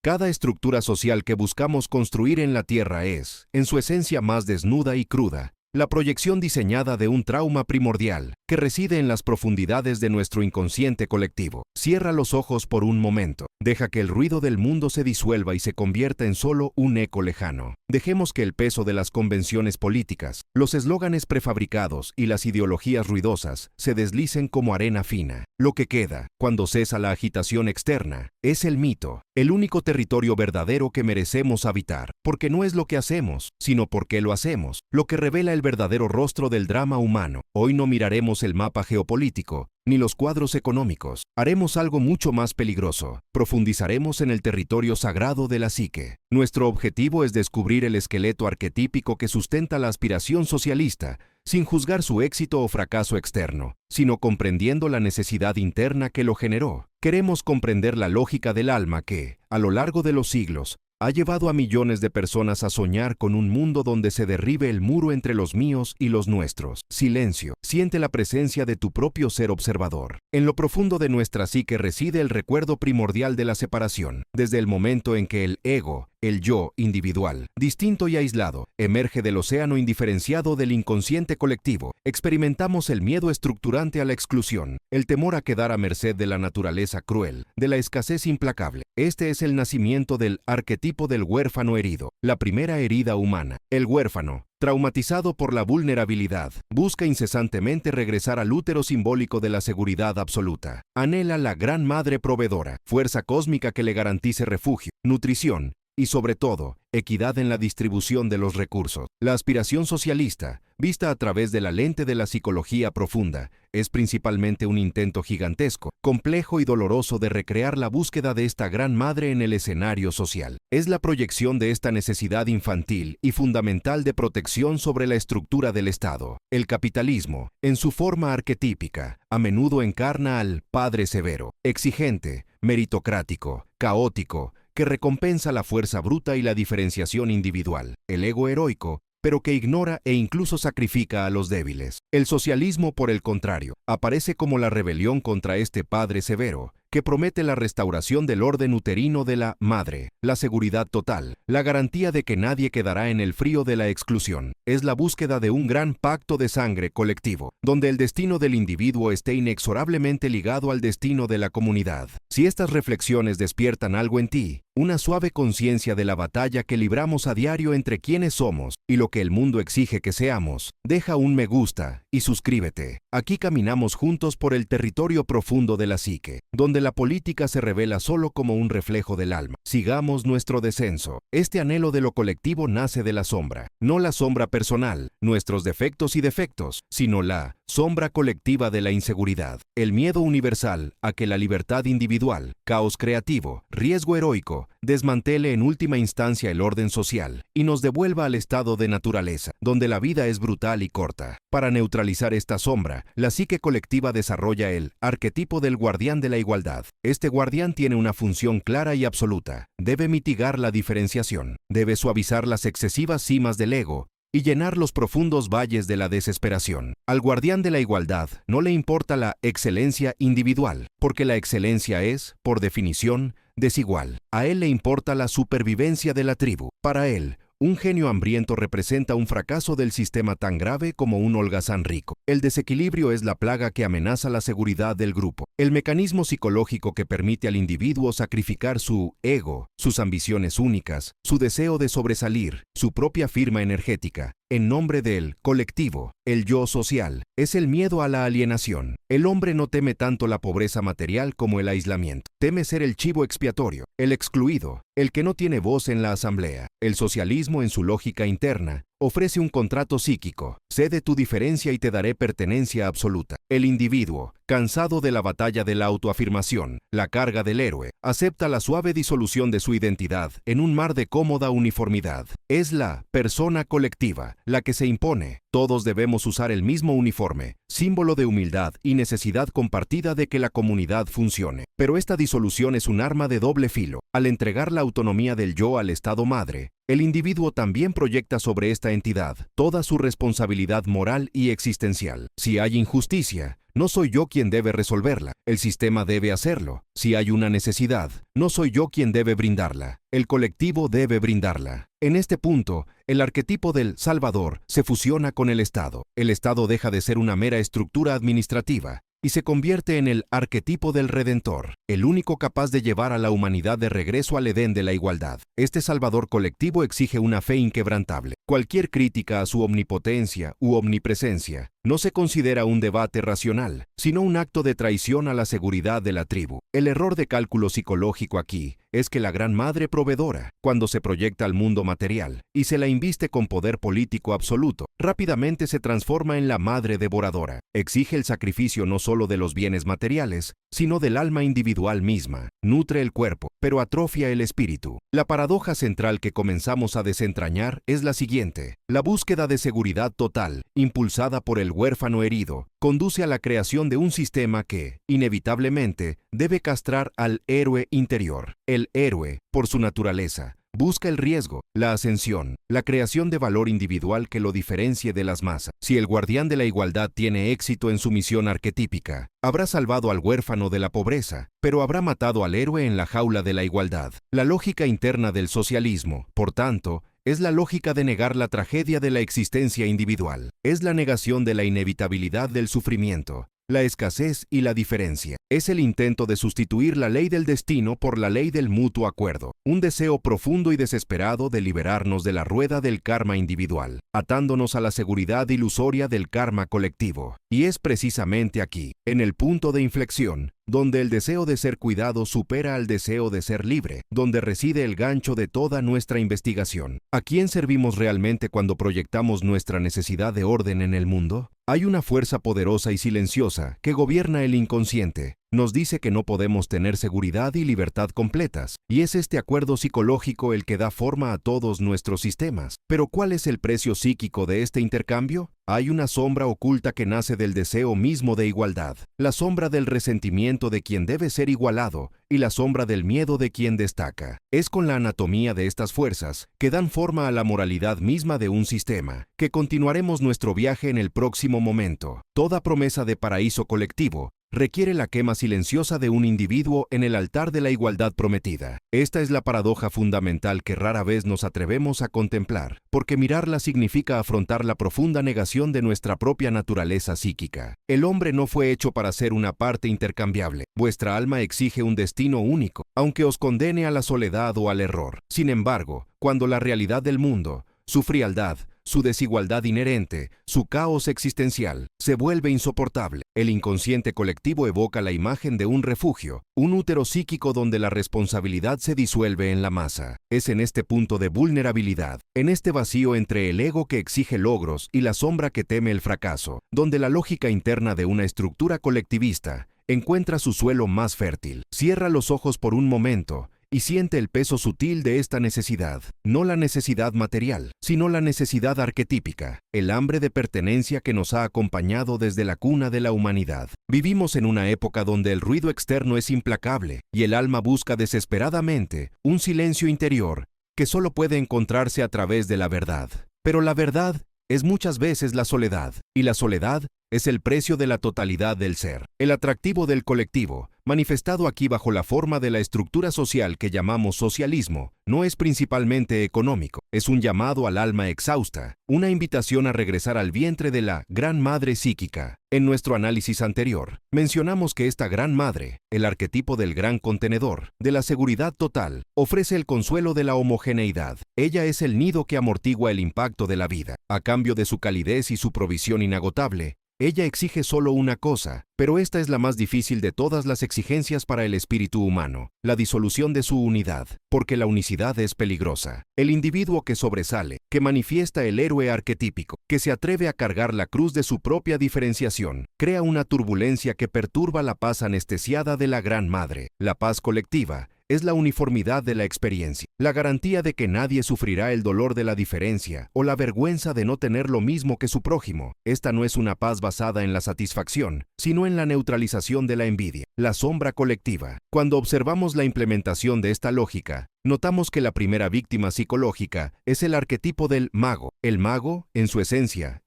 Cada estructura social que buscamos construir en la Tierra es, en su esencia más desnuda y cruda, la proyección diseñada de un trauma primordial que reside en las profundidades de nuestro inconsciente colectivo. Cierra los ojos por un momento. Deja que el ruido del mundo se disuelva y se convierta en solo un eco lejano. Dejemos que el peso de las convenciones políticas, los eslóganes prefabricados y las ideologías ruidosas se deslicen como arena fina. Lo que queda, cuando cesa la agitación externa, es el mito, el único territorio verdadero que merecemos habitar, porque no es lo que hacemos, sino por qué lo hacemos, lo que revela el verdadero rostro del drama humano. Hoy no miraremos el mapa geopolítico, ni los cuadros económicos. Haremos algo mucho más peligroso. Profundizaremos en el territorio sagrado de la psique. Nuestro objetivo es descubrir el esqueleto arquetípico que sustenta la aspiración socialista, sin juzgar su éxito o fracaso externo, sino comprendiendo la necesidad interna que lo generó. Queremos comprender la lógica del alma que, a lo largo de los siglos, ha llevado a millones de personas a soñar con un mundo donde se derribe el muro entre los míos y los nuestros. Silencio. Siente la presencia de tu propio ser observador. En lo profundo de nuestra psique reside el recuerdo primordial de la separación, desde el momento en que el ego, el yo individual, distinto y aislado, emerge del océano indiferenciado del inconsciente colectivo. Experimentamos el miedo estructurante a la exclusión, el temor a quedar a merced de la naturaleza cruel, de la escasez implacable. Este es el nacimiento del arquetipo del huérfano herido, la primera herida humana. El huérfano, traumatizado por la vulnerabilidad, busca incesantemente regresar al útero simbólico de la seguridad absoluta. Anhela la gran madre proveedora, fuerza cósmica que le garantice refugio, nutrición, y sobre todo, equidad en la distribución de los recursos. La aspiración socialista, vista a través de la lente de la psicología profunda, es principalmente un intento gigantesco, complejo y doloroso de recrear la búsqueda de esta gran madre en el escenario social. Es la proyección de esta necesidad infantil y fundamental de protección sobre la estructura del Estado. El capitalismo, en su forma arquetípica, a menudo encarna al padre severo, exigente, meritocrático, caótico, que recompensa la fuerza bruta y la diferenciación individual, el ego heroico, pero que ignora e incluso sacrifica a los débiles. El socialismo, por el contrario, aparece como la rebelión contra este padre severo, que promete la restauración del orden uterino de la madre, la seguridad total, la garantía de que nadie quedará en el frío de la exclusión. Es la búsqueda de un gran pacto de sangre colectivo, donde el destino del individuo esté inexorablemente ligado al destino de la comunidad. Si estas reflexiones despiertan algo en ti, una suave conciencia de la batalla que libramos a diario entre quienes somos y lo que el mundo exige que seamos, deja un me gusta y suscríbete. Aquí caminamos juntos por el territorio profundo de la psique, donde la política se revela solo como un reflejo del alma. Sigamos nuestro descenso. Este anhelo de lo colectivo nace de la sombra, no la sombra personal, nuestros defectos y defectos, sino la sombra colectiva de la inseguridad, el miedo universal a que la libertad individual, caos creativo, riesgo heroico, desmantele en última instancia el orden social y nos devuelva al estado de naturaleza, donde la vida es brutal y corta. Para neutralizar esta sombra, la psique colectiva desarrolla el arquetipo del guardián de la igualdad. Este guardián tiene una función clara y absoluta. Debe mitigar la diferenciación, debe suavizar las excesivas cimas del ego y llenar los profundos valles de la desesperación. Al guardián de la igualdad no le importa la excelencia individual, porque la excelencia es, por definición, desigual. A él le importa la supervivencia de la tribu. Para él, un genio hambriento representa un fracaso del sistema tan grave como un holgazán rico. El desequilibrio es la plaga que amenaza la seguridad del grupo. El mecanismo psicológico que permite al individuo sacrificar su ego, sus ambiciones únicas, su deseo de sobresalir, su propia firma energética, en nombre del colectivo, el yo social, es el miedo a la alienación. El hombre no teme tanto la pobreza material como el aislamiento. Teme ser el chivo expiatorio, el excluido, el que no tiene voz en la asamblea. El socialismo, en su lógica interna, ofrece un contrato psíquico. Cede tu diferencia y te daré pertenencia absoluta. El individuo, cansado de la batalla de la autoafirmación, la carga del héroe, acepta la suave disolución de su identidad en un mar de cómoda uniformidad. Es la persona colectiva la que se impone. Todos debemos usar el mismo uniforme, símbolo de humildad y necesidad compartida de que la comunidad funcione. Pero esta disolución es un arma de doble filo. Al entregar la autonomía del yo al Estado madre, el individuo también proyecta sobre esta entidad toda su responsabilidad moral y existencial. Si hay injusticia, no soy yo quien debe resolverla. El sistema debe hacerlo. Si hay una necesidad, no soy yo quien debe brindarla. El colectivo debe brindarla. En este punto, el arquetipo del Salvador se fusiona con el Estado. El Estado deja de ser una mera estructura administrativa y se convierte en el arquetipo del Redentor, el único capaz de llevar a la humanidad de regreso al Edén de la igualdad. Este Salvador colectivo exige una fe inquebrantable. Cualquier crítica a su omnipotencia u omnipresencia no se considera un debate racional, sino un acto de traición a la seguridad de la tribu. El error de cálculo psicológico aquí es que la Gran Madre proveedora, cuando se proyecta al mundo material y se la inviste con poder político absoluto, rápidamente se transforma en la Madre devoradora. Exige el sacrificio no solo de los bienes materiales, sino del alma individual misma. Nutre el cuerpo, pero atrofia el espíritu. La paradoja central que comenzamos a desentrañar es la siguiente. La búsqueda de seguridad total, impulsada por el huérfano herido, conduce a la creación de un sistema que, inevitablemente, debe castrar al héroe interior. El héroe, por su naturaleza, busca el riesgo, la ascensión, la creación de valor individual que lo diferencie de las masas. Si el guardián de la igualdad tiene éxito en su misión arquetípica, habrá salvado al huérfano de la pobreza, pero habrá matado al héroe en la jaula de la igualdad. La lógica interna del socialismo, por tanto, es la lógica de negar la tragedia de la existencia individual. Es la negación de la inevitabilidad del sufrimiento, la escasez y la diferencia. Es el intento de sustituir la ley del destino por la ley del mutuo acuerdo, un deseo profundo y desesperado de liberarnos de la rueda del karma individual, atándonos a la seguridad ilusoria del karma colectivo. Y es precisamente aquí, en el punto de inflexión, donde el deseo de ser cuidado supera al deseo de ser libre, donde reside el gancho de toda nuestra investigación. ¿A quién servimos realmente cuando proyectamos nuestra necesidad de orden en el mundo? Hay una fuerza poderosa y silenciosa que gobierna el inconsciente. Nos dice que no podemos tener seguridad y libertad completas, y es este acuerdo psicológico el que da forma a todos nuestros sistemas. Pero ¿cuál es el precio psíquico de este intercambio? Hay una sombra oculta que nace del deseo mismo de igualdad, la sombra del resentimiento de quien debe ser igualado y la sombra del miedo de quien destaca. Es con la anatomía de estas fuerzas que dan forma a la moralidad misma de un sistema, que continuaremos nuestro viaje en el próximo momento. Toda promesa de paraíso colectivo requiere la quema silenciosa de un individuo en el altar de la igualdad prometida. Esta es la paradoja fundamental que rara vez nos atrevemos a contemplar, porque mirarla significa afrontar la profunda negación de nuestra propia naturaleza psíquica. El hombre no fue hecho para ser una parte intercambiable. Vuestra alma exige un destino único, aunque os condene a la soledad o al error. Sin embargo, cuando la realidad del mundo, su frialdad, su desigualdad inherente, su caos existencial, se vuelve insoportable, el inconsciente colectivo evoca la imagen de un refugio, un útero psíquico donde la responsabilidad se disuelve en la masa. Es en este punto de vulnerabilidad, en este vacío entre el ego que exige logros y la sombra que teme el fracaso, donde la lógica interna de una estructura colectivista encuentra su suelo más fértil. Cierra los ojos por un momento y siente el peso sutil de esta necesidad, no la necesidad material, sino la necesidad arquetípica, el hambre de pertenencia que nos ha acompañado desde la cuna de la humanidad. Vivimos en una época donde el ruido externo es implacable y el alma busca desesperadamente un silencio interior que solo puede encontrarse a través de la verdad. Pero la verdad es muchas veces la soledad, y la soledad es el precio de la totalidad del ser. El atractivo del colectivo, manifestado aquí bajo la forma de la estructura social que llamamos socialismo, no es principalmente económico, es un llamado al alma exhausta, una invitación a regresar al vientre de la Gran Madre psíquica. En nuestro análisis anterior, mencionamos que esta Gran Madre, el arquetipo del gran contenedor, de la seguridad total, ofrece el consuelo de la homogeneidad. Ella es el nido que amortigua el impacto de la vida. A cambio de su calidez y su provisión inagotable, ella exige solo una cosa, pero esta es la más difícil de todas las exigencias para el espíritu humano, la disolución de su unidad, porque la unicidad es peligrosa. El individuo que sobresale, que manifiesta el héroe arquetípico, que se atreve a cargar la cruz de su propia diferenciación, crea una turbulencia que perturba la paz anestesiada de la Gran Madre. La paz colectiva es la uniformidad de la experiencia, la garantía de que nadie sufrirá el dolor de la diferencia o la vergüenza de no tener lo mismo que su prójimo. Esta no es una paz basada en la satisfacción, sino en la neutralización de la envidia, la sombra colectiva. Cuando observamos la implementación de esta lógica, notamos que la primera víctima psicológica es el arquetipo del mago. El mago, en su esencia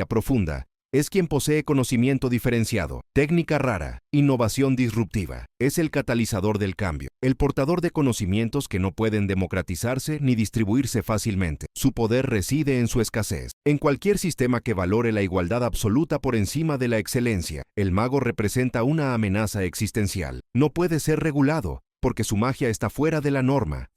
profunda, Es quien posee conocimiento diferenciado, técnica rara, innovación disruptiva. Es el catalizador del cambio, el portador de conocimientos que no pueden democratizarse ni distribuirse fácilmente. Su poder reside en su escasez. En cualquier sistema que valore la igualdad absoluta por encima de la excelencia, el mago representa una amenaza existencial. No puede ser regulado, porque su magia está fuera de la norma.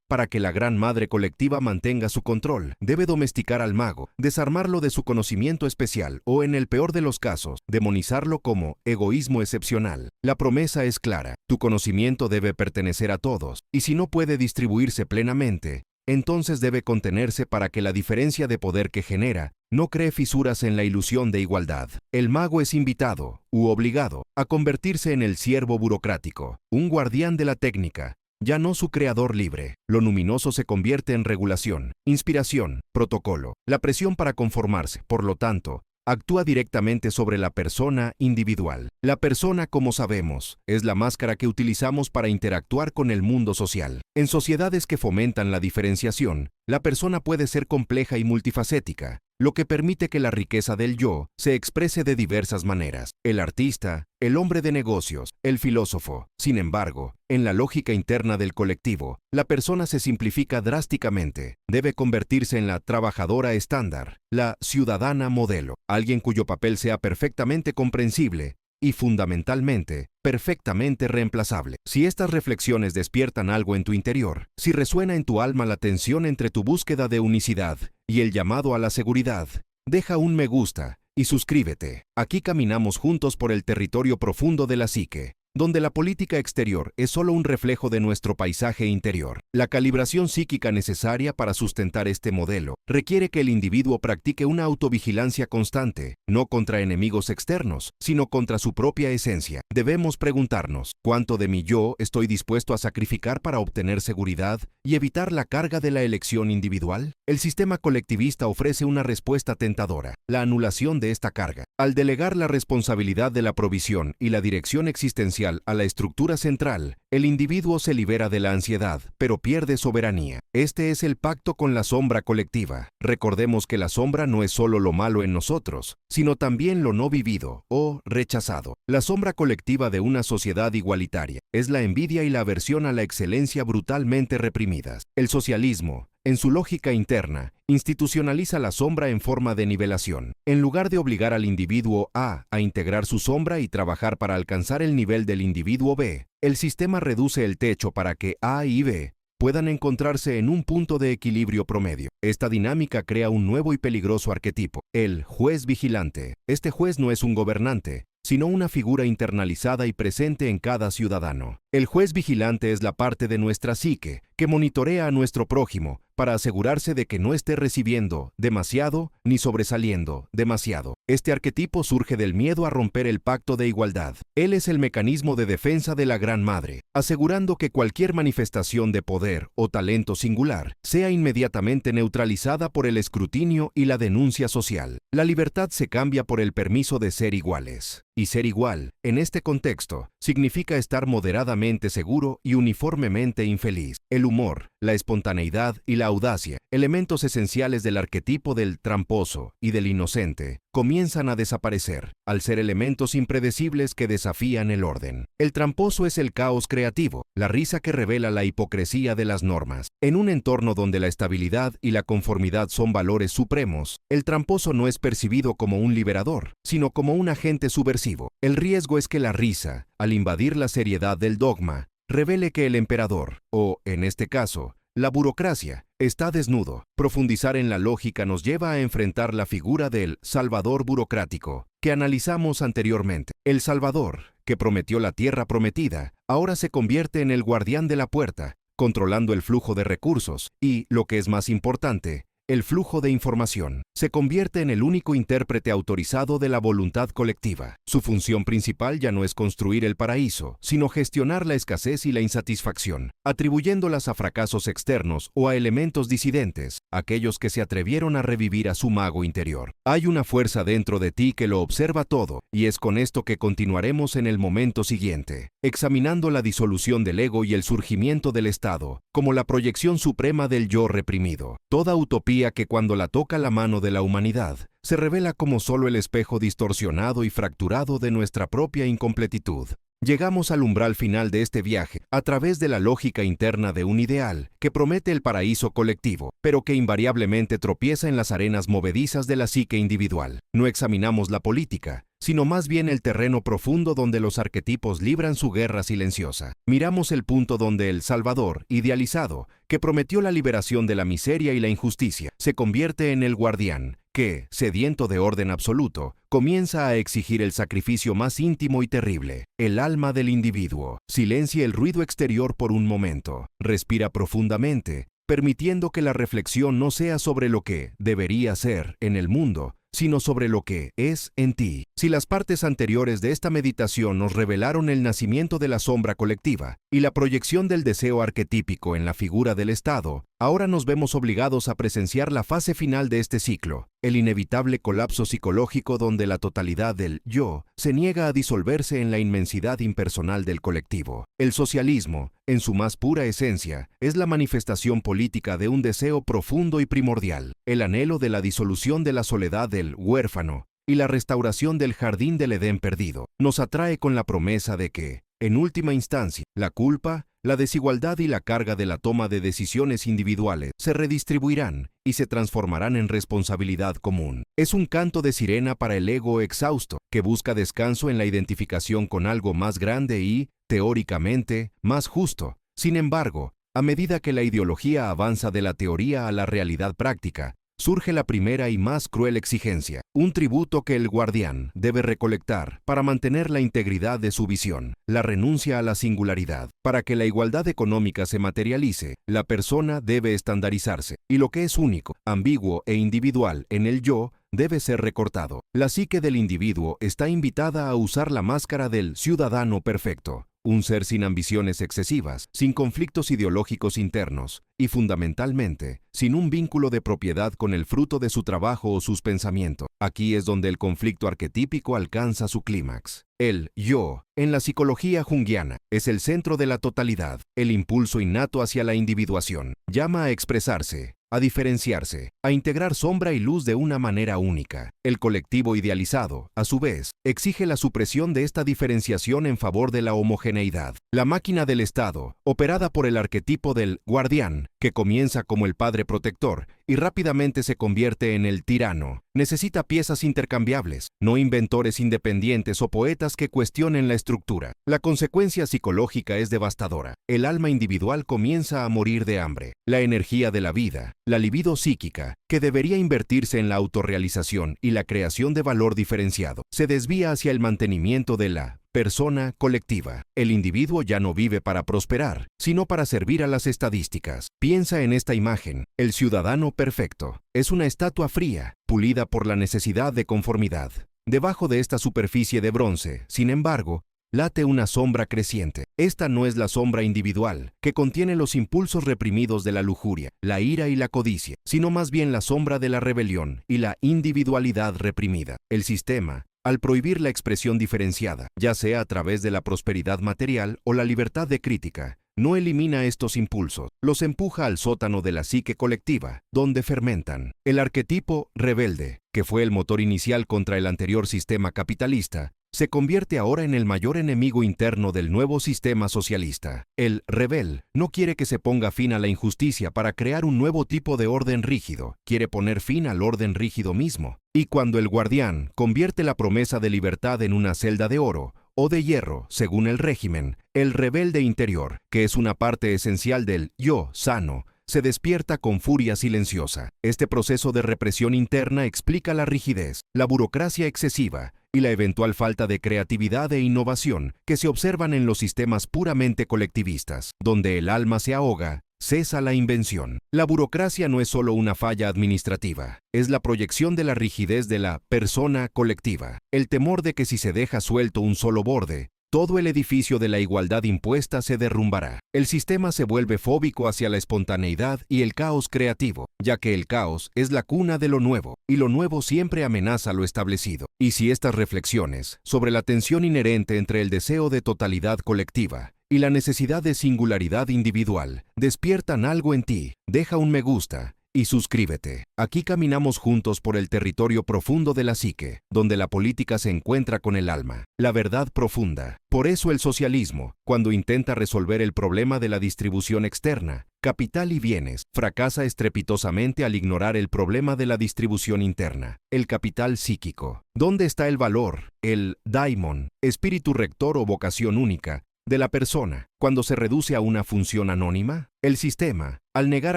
Para que la gran madre colectiva mantenga su control, debe domesticar al mago, desarmarlo de su conocimiento especial o, en el peor de los casos, demonizarlo como egoísmo excepcional. La promesa es clara: tu conocimiento debe pertenecer a todos, y si no puede distribuirse plenamente, entonces debe contenerse para que la diferencia de poder que genera no cree fisuras en la ilusión de igualdad. El mago es invitado, u obligado, a convertirse en el siervo burocrático, un guardián de la técnica, ya no su creador libre. Lo luminoso se convierte en regulación, inspiración, protocolo. La presión para conformarse, por lo tanto, actúa directamente sobre la persona individual. La persona, como sabemos, es la máscara que utilizamos para interactuar con el mundo social. En sociedades que fomentan la diferenciación, la persona puede ser compleja y multifacética, lo que permite que la riqueza del yo se exprese de diversas maneras. El artista, el hombre de negocios, el filósofo. Sin embargo, en la lógica interna del colectivo, la persona se simplifica drásticamente. Debe convertirse en la trabajadora estándar, la ciudadana modelo, alguien cuyo papel sea perfectamente comprensible y, fundamentalmente, perfectamente reemplazable. Si estas reflexiones despiertan algo en tu interior, si resuena en tu alma la tensión entre tu búsqueda de unicidad y el llamado a la seguridad, deja un me gusta y suscríbete. Aquí caminamos juntos por el territorio profundo de la psique, donde la política exterior es solo un reflejo de nuestro paisaje interior. La calibración psíquica necesaria para sustentar este modelo requiere que el individuo practique una autovigilancia constante, no contra enemigos externos, sino contra su propia esencia. Debemos preguntarnos: ¿cuánto de mi yo estoy dispuesto a sacrificar para obtener seguridad y evitar la carga de la elección individual? El sistema colectivista ofrece una respuesta tentadora: la anulación de esta carga. Al delegar la responsabilidad de la provisión y la dirección existencial a la estructura central, el individuo se libera de la ansiedad, pero pierde soberanía. Este es el pacto con la sombra colectiva. Recordemos que la sombra no es solo lo malo en nosotros, sino también lo no vivido o rechazado. La sombra colectiva de una sociedad igualitaria es la envidia y la aversión a la excelencia brutalmente reprimidas. El socialismo, en su lógica interna, institucionaliza la sombra en forma de nivelación. En lugar de obligar al individuo A a integrar su sombra y trabajar para alcanzar el nivel del individuo B, el sistema reduce el techo para que A y B puedan encontrarse en un punto de equilibrio promedio. Esta dinámica crea un nuevo y peligroso arquetipo: el juez vigilante. Este juez no es un gobernante, sino una figura internalizada y presente en cada ciudadano. El juez vigilante es la parte de nuestra psique que monitorea a nuestro prójimo para asegurarse de que no esté recibiendo demasiado ni sobresaliendo demasiado. Este arquetipo surge del miedo a romper el pacto de igualdad. Él es el mecanismo de defensa de la Gran Madre, asegurando que cualquier manifestación de poder o talento singular sea inmediatamente neutralizada por el escrutinio y la denuncia social. La libertad se cambia por el permiso de ser iguales. Y ser igual, en este contexto, significa estar moderadamente seguro y uniformemente infeliz. El humor, la espontaneidad y la audacia, elementos esenciales del arquetipo del tramposo y del inocente, comienzan a desaparecer, al ser elementos impredecibles que desafían el orden. El tramposo es el caos creativo, la risa que revela la hipocresía de las normas. En un entorno donde la estabilidad y la conformidad son valores supremos, el tramposo no es percibido como un liberador, sino como un agente subversivo. El riesgo es que la risa, al invadir la seriedad del dogma, revele que el emperador, o, en este caso, la burocracia, está desnudo. Profundizar en la lógica nos lleva a enfrentar la figura del Salvador burocrático, que analizamos anteriormente. El Salvador, que prometió la tierra prometida, ahora se convierte en el guardián de la puerta, controlando el flujo de recursos y, lo que es más importante, el flujo de información. Se convierte en el único intérprete autorizado de la voluntad colectiva. Su función principal ya no es construir el paraíso, sino gestionar la escasez y la insatisfacción, atribuyéndolas a fracasos externos o a elementos disidentes, aquellos que se atrevieron a revivir a su mago interior. Hay una fuerza dentro de ti que lo observa todo, y es con esto que continuaremos en el momento siguiente, examinando la disolución del ego y el surgimiento del Estado, como la proyección suprema del yo reprimido. Toda utopía Utopía que cuando la toca la mano de la humanidad, se revela como solo el espejo distorsionado y fracturado de nuestra propia incompletitud. Llegamos al umbral final de este viaje a través de la lógica interna de un ideal que promete el paraíso colectivo, pero que invariablemente tropieza en las arenas movedizas de la psique individual. No examinamos la política, sino más bien el terreno profundo donde los arquetipos libran su guerra silenciosa. Miramos el punto donde el Salvador, idealizado, que prometió la liberación de la miseria y la injusticia, se convierte en el guardián, que, sediento de orden absoluto, comienza a exigir el sacrificio más íntimo y terrible, el alma del individuo. Silencia el ruido exterior por un momento. Respira profundamente, permitiendo que la reflexión no sea sobre lo que debería ser en el mundo, sino sobre lo que es en ti. Si las partes anteriores de esta meditación nos revelaron el nacimiento de la sombra colectiva y la proyección del deseo arquetípico en la figura del Estado, ahora nos vemos obligados a presenciar la fase final de este ciclo, el inevitable colapso psicológico donde la totalidad del yo se niega a disolverse en la inmensidad impersonal del colectivo. El socialismo, en su más pura esencia, es la manifestación política de un deseo profundo y primordial, el anhelo de la disolución de la soledad del huérfano y la restauración del jardín del Edén perdido. Nos atrae con la promesa de que, en última instancia, la culpa, la desigualdad y la carga de la toma de decisiones individuales se redistribuirán y se transformarán en responsabilidad común. Es un canto de sirena para el ego exhausto, que busca descanso en la identificación con algo más grande y, teóricamente, más justo. Sin embargo, a medida que la ideología avanza de la teoría a la realidad práctica, surge la primera y más cruel exigencia, un tributo que el guardián debe recolectar para mantener la integridad de su visión, la renuncia a la singularidad. Para que la igualdad económica se materialice, la persona debe estandarizarse, y lo que es único, ambiguo e individual en el yo debe ser recortado. La psique del individuo está invitada a usar la máscara del ciudadano perfecto, un ser sin ambiciones excesivas, sin conflictos ideológicos internos y, fundamentalmente, sin un vínculo de propiedad con el fruto de su trabajo o sus pensamientos. Aquí es donde el conflicto arquetípico alcanza su clímax. El yo, en la psicología junguiana, es el centro de la totalidad, el impulso innato hacia la individuación. Llama a expresarse, a diferenciarse, a integrar sombra y luz de una manera única. El colectivo idealizado, a su vez, exige la supresión de esta diferenciación en favor de la homogeneidad. La máquina del Estado, operada por el arquetipo del guardián, que comienza como el padre protector y rápidamente se convierte en el tirano, necesita piezas intercambiables, no inventores independientes o poetas que cuestionen la estructura. La consecuencia psicológica es devastadora. El alma individual comienza a morir de hambre. La energía de la vida, la libido psíquica, que debería invertirse en la autorrealización y la creación de valor diferenciado, se desvía hacia el mantenimiento de la persona colectiva. El individuo ya no vive para prosperar, sino para servir a las estadísticas. Piensa en esta imagen. El ciudadano perfecto es una estatua fría, pulida por la necesidad de conformidad. Debajo de esta superficie de bronce, sin embargo, late una sombra creciente. Esta no es la sombra individual, que contiene los impulsos reprimidos de la lujuria, la ira y la codicia, sino más bien la sombra de la rebelión y la individualidad reprimida. El sistema, al prohibir la expresión diferenciada, ya sea a través de la prosperidad material o la libertad de crítica, no elimina estos impulsos, los empuja al sótano de la psique colectiva, donde fermentan. El arquetipo rebelde, que fue el motor inicial contra el anterior sistema capitalista, se convierte ahora en el mayor enemigo interno del nuevo sistema socialista. El rebel no quiere que se ponga fin a la injusticia para crear un nuevo tipo de orden rígido, quiere poner fin al orden rígido mismo. Y cuando el guardián convierte la promesa de libertad en una celda de oro, o de hierro, según el régimen, el rebelde interior, que es una parte esencial del yo sano, se despierta con furia silenciosa. Este proceso de represión interna explica la rigidez, la burocracia excesiva y la eventual falta de creatividad e innovación que se observan en los sistemas puramente colectivistas, donde el alma se ahoga. Cesa la invención. La burocracia no es solo una falla administrativa, es la proyección de la rigidez de la persona colectiva, el temor de que si se deja suelto un solo borde, todo el edificio de la igualdad impuesta se derrumbará. El sistema se vuelve fóbico hacia la espontaneidad y el caos creativo, ya que el caos es la cuna de lo nuevo, y lo nuevo siempre amenaza lo establecido. Y si estas reflexiones sobre la tensión inherente entre el deseo de totalidad colectiva y la necesidad de singularidad individual despiertan algo en ti, deja un me gusta y suscríbete. Aquí caminamos juntos por el territorio profundo de la psique, donde la política se encuentra con el alma, la verdad profunda. Por eso el socialismo, cuando intenta resolver el problema de la distribución externa, capital y bienes, fracasa estrepitosamente al ignorar el problema de la distribución interna, el capital psíquico. ¿Dónde está el valor, el daimon, espíritu rector o vocación única, de la persona, cuando se reduce a una función anónima? El sistema, al negar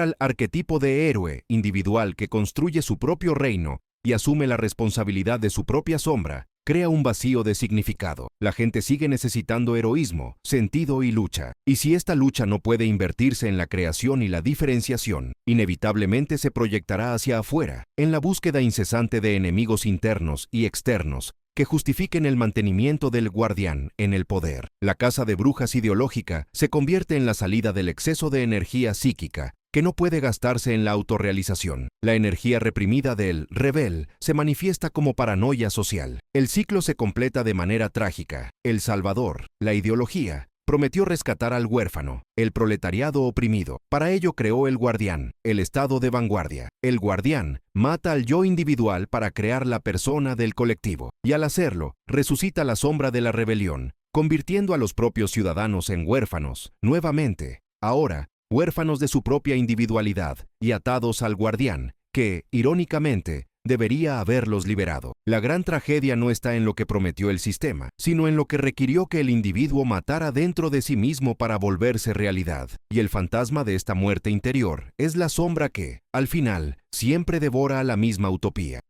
al arquetipo de héroe individual que construye su propio reino y asume la responsabilidad de su propia sombra, crea un vacío de significado. La gente sigue necesitando heroísmo, sentido y lucha. Y si esta lucha no puede invertirse en la creación y la diferenciación, inevitablemente se proyectará hacia afuera, en la búsqueda incesante de enemigos internos y externos que justifiquen el mantenimiento del guardián en el poder. La caza de brujas ideológica se convierte en la salida del exceso de energía psíquica que no puede gastarse en la autorrealización. La energía reprimida del rebel se manifiesta como paranoia social. El ciclo se completa de manera trágica. El Salvador, la ideología, prometió rescatar al huérfano, el proletariado oprimido. Para ello creó el guardián, el estado de vanguardia. El guardián mata al yo individual para crear la persona del colectivo. Y al hacerlo, resucita la sombra de la rebelión, convirtiendo a los propios ciudadanos en huérfanos, nuevamente. Ahora, huérfanos de su propia individualidad y atados al guardián, que, irónicamente, debería haberlos liberado. La gran tragedia no está en lo que prometió el sistema, sino en lo que requirió que el individuo matara dentro de sí mismo para volverse realidad. Y el fantasma de esta muerte interior es la sombra que, al final, siempre devora a la misma utopía.